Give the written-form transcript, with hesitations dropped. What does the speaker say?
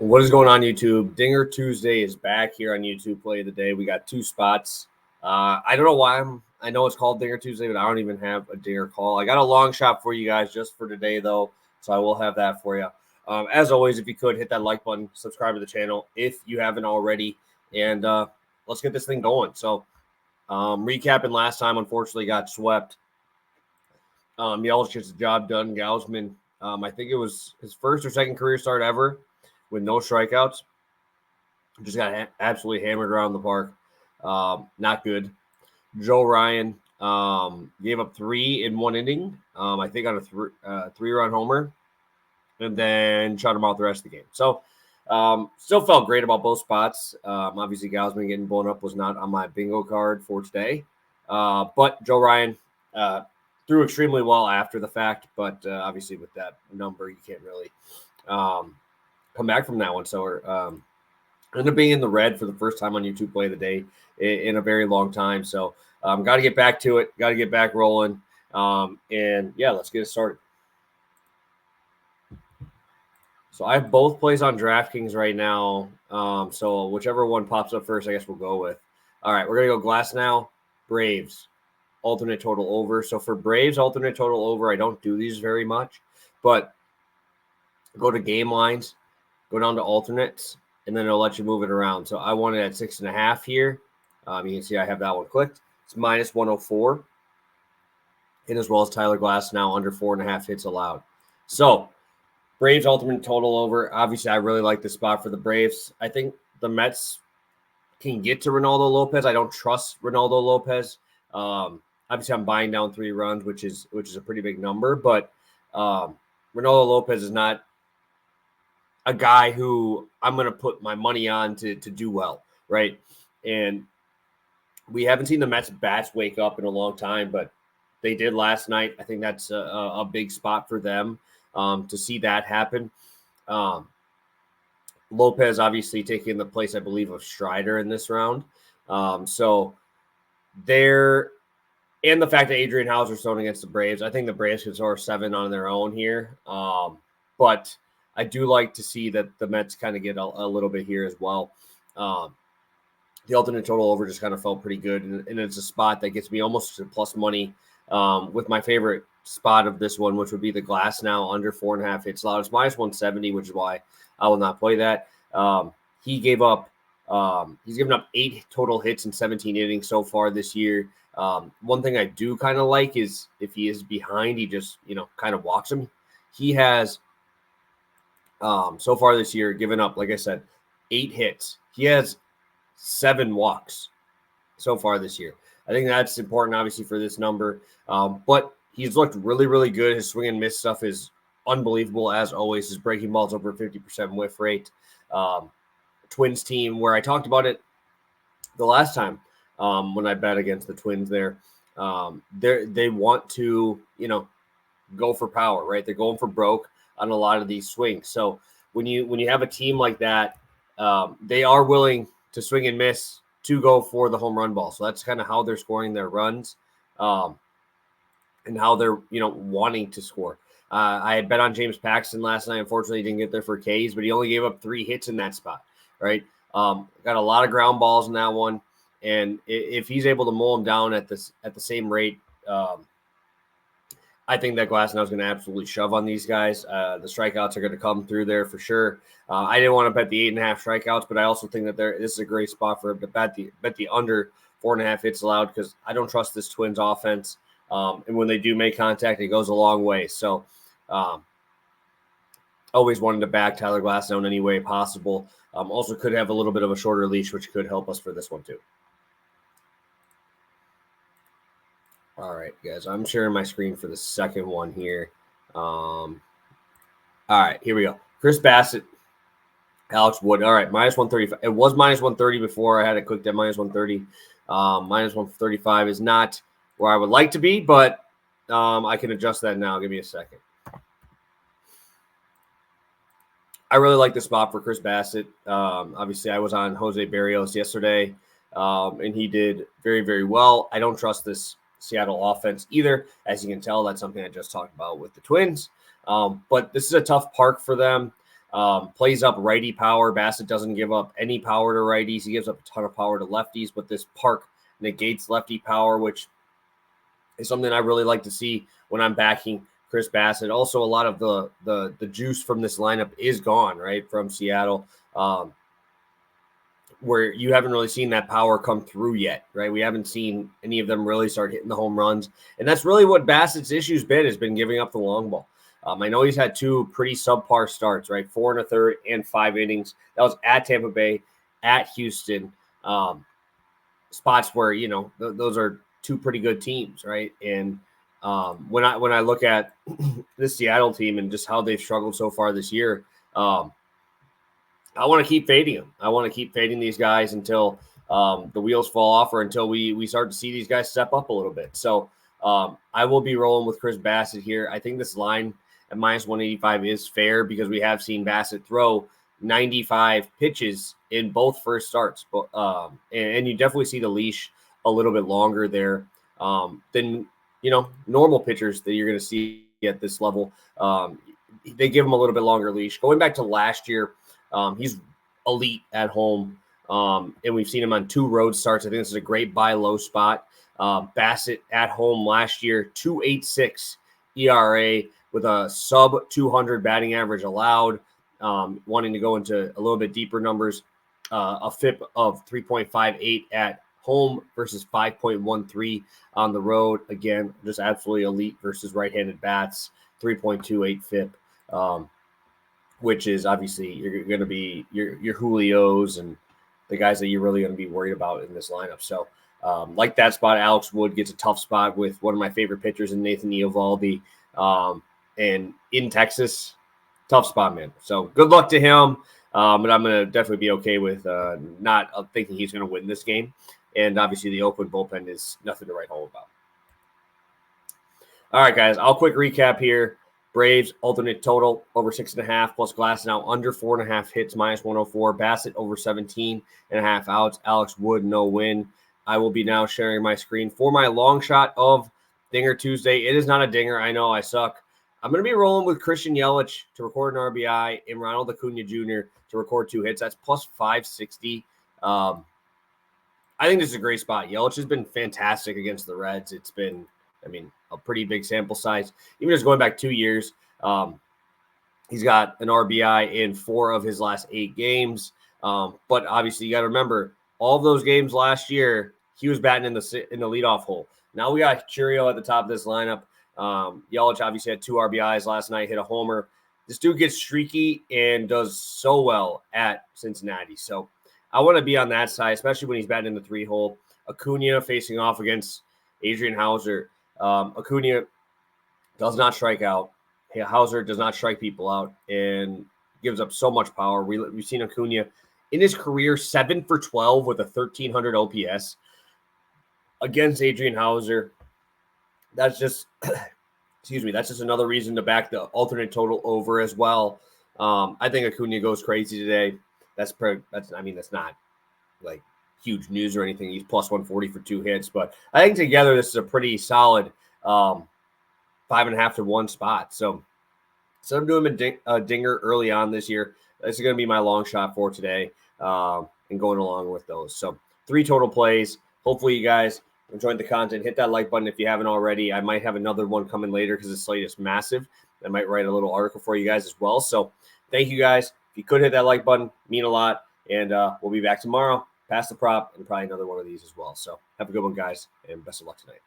What is going on, YouTube? Dinger Tuesday is back here on YouTube Play of the Day. We got two spots. I don't know why I know it's called Dinger Tuesday, but I don't even have a dinger call. I got a long shot for you guys just for today, though, so I will have that for you. As always, if you could, hit that like button, subscribe to the channel if you haven't already, and let's get this thing going. So, recapping last time, unfortunately, got swept. Yelich gets the job done. Gausman, I think it was his first or second career start ever with no strikeouts. Just got absolutely hammered around the park. Not good. Joe Ryan gave up 3 in 1 inning, I think on a 3-run homer, and then shut him out the rest of the game. So still felt great about both spots. Obviously, Gausman getting blown up was not on my bingo card for today. But Joe Ryan threw extremely well after the fact, but obviously with that number, you can't really come back from that one. So we're ended up being in the red for the first time on YouTube Play of the Day in a very long time. So got to get back to it, got to get back rolling. And yeah, let's get it started. So I have both plays on DraftKings right now. So whichever one pops up first, I guess we'll go with. All right, we're going to go Glass now, Braves, alternate total over. So for Braves, alternate total over, I don't do these very much, but go to game lines, go down to alternates, and then it'll let you move it around. So I want it at 6.5 here. You can see I have that one clicked. It's minus 104. And as well as Tyler Glass now under 4.5 hits allowed. So Braves ultimate total over. Obviously, I really like the spot for the Braves. I think the Mets can get to Ronaldo Lopez. I don't trust Ronaldo Lopez. Obviously, I'm buying down 3 runs, which is a pretty big number. But Ronaldo Lopez is not a guy who I'm going to put my money on to do well, right? And we haven't seen the Mets bats wake up in a long time, but they did last night. I think that's a big spot for them to see that happen. Lopez obviously taking the place, I believe, of Strider in this round. So there, and the fact that Adrian Hauser's thrown against the Braves, I think the Braves could score 7 on their own here. But I do like to see that the Mets kind of get a little bit here as well. The alternate total over just kind of felt pretty good, and it's a spot that gets me almost to plus money with my favorite spot of this one, which would be the Glass now under 4.5 hits allowed. It's minus 170, which is why I will not play that. He's given up 8 total hits in 17 innings so far this year. One thing I do kind of like is if he is behind, he just kind of walks him. He has so far this year given up, like I said, 8 hits. He has 7 walks so far this year. I think that's important, obviously, for this number. But he's looked really, really good. His swing and miss stuff is unbelievable, as always. His breaking ball's over 50% whiff rate. Twins team, where I talked about it the last time when I bet against the Twins there, they want to, go for power, right? They're going for broke on a lot of these swings. So when you have a team like that, they are willing to swing and miss to go for the home run ball. So that's kind of how they're scoring their runs, and how they're wanting to score. I had bet on James Paxton last night. Unfortunately, he didn't get there for Ks, but he only gave up 3 hits in that spot. Right, got a lot of ground balls in that one, and if he's able to mow him down at the same rate, I think that Glasnow is going to absolutely shove on these guys. The strikeouts are going to come through there for sure. I didn't want to bet the 8.5 strikeouts, but I also think that this is a great spot for him to bet the under 4.5 hits allowed, because I don't trust this Twins offense. And when they do make contact, it goes a long way. So always wanted to back Tyler Glasnow in any way possible. Also could have a little bit of a shorter leash, which could help us for this one too. All right, guys, I'm sharing my screen for the second one here. All right, here we go. Chris Bassitt, Alex Wood. All right, minus 135. It was minus 130 before. I had it clicked at minus 130. Minus 135 is not where I would like to be, but I can adjust that now. Give me a second. I really like the spot for Chris Bassitt. Obviously, I was on Jose Barrios yesterday, and he did very, very well. I don't trust this Seattle offense either. As you can tell, that's something I just talked about with the Twins. But this is a tough park for them. Plays up righty power. Bassitt doesn't give up any power to righties. He gives up a ton of power to lefties, but this park negates lefty power, which is something I really like to see when I'm backing Chris Bassitt. Also, a lot of the juice from this lineup is gone, right, from Seattle, where you haven't really seen that power come through yet, right? We haven't seen any of them really start hitting the home runs, and that's really what Bassitt's issue's been, has been giving up the long ball. I know he's had two pretty subpar starts, right? 4 1/3 and 5 innings. That was at Tampa Bay, at Houston, spots where, those are two pretty good teams, right? And when I look at this Seattle team and just how they've struggled so far this year, I want to keep fading them. I want to keep fading these guys until the wheels fall off, or until we start to see these guys step up a little bit. So I will be rolling with Chris Bassitt here. I think this line at -185 is fair, because we have seen Bassitt throw 95 pitches in both first starts. But and you definitely see the leash a little bit longer there than normal pitchers that you're going to see at this level. They give him a little bit longer leash. Going back to last year, he's elite at home, and we've seen him on 2 road starts. I think this is a great buy low spot. Bassitt at home last year, 2.86 ERA with a sub 200 batting average allowed. Wanting to go into a little bit deeper numbers, a FIP of 3.58 at home versus 5.13 on the road. Again, just absolutely elite versus right-handed bats, 3.28 FIP, which is obviously you're going to be your Julios and the guys that you're really going to be worried about in this lineup. So like that spot, Alex Wood gets a tough spot with one of my favorite pitchers in Nathan Eovaldi. And in Texas, tough spot, man. So good luck to him. But I'm going to definitely be okay with not thinking he's going to win this game. And obviously the Oakland bullpen is nothing to write home about. All right, guys, I'll quick recap here. Braves alternate total over 6.5 plus Glasnow under 4.5 hits, -104. Bassitt over 17.5 outs. Alex Wood, no win. I will be now sharing my screen for my long shot of Dinger Tuesday. It is not a dinger. I know I suck. I'm going to be rolling with Christian Yelich to record an RBI and Ronald Acuna Jr. to record 2 hits. That's plus 560. I think this is a great spot. Yelich has been fantastic against the Reds. It's been, a pretty big sample size. Even just going back 2 years, he's got an RBI in 4 of his last 8 games. But obviously, you got to remember, all of those games last year, he was batting in the leadoff hole. Now we got Curio at the top of this lineup. Yelich obviously had 2 RBIs last night, hit a homer. This dude gets streaky and does so well at Cincinnati. So I want to be on that side, especially when he's batting in the 3-hole. Acuna facing off against Adrian Hauser. Acuna does not strike out. Hauser does not strike people out and gives up so much power. We've seen Acuna in his career 7 for 12 with a 1,300 OPS against Adrian Hauser. That's just, that's just another reason to back the alternate total over as well. I think Acuna goes crazy today. That's not like huge news or anything. He's plus 140 for 2 hits, but I think together this is a pretty solid 5.5 to 1 spot. So instead of doing a dinger early on this year, this is going to be my long shot for today, and going along with those. So 3 total plays. Hopefully you guys enjoyed the content. Hit that like button if you haven't already. I might have another one coming later because the slate is massive. I might write a little article for you guys as well. So thank you guys. If you could hit that like button, mean a lot. And we'll be back tomorrow. Pass the prop and probably another one of these as well. So have a good one, guys, and best of luck tonight.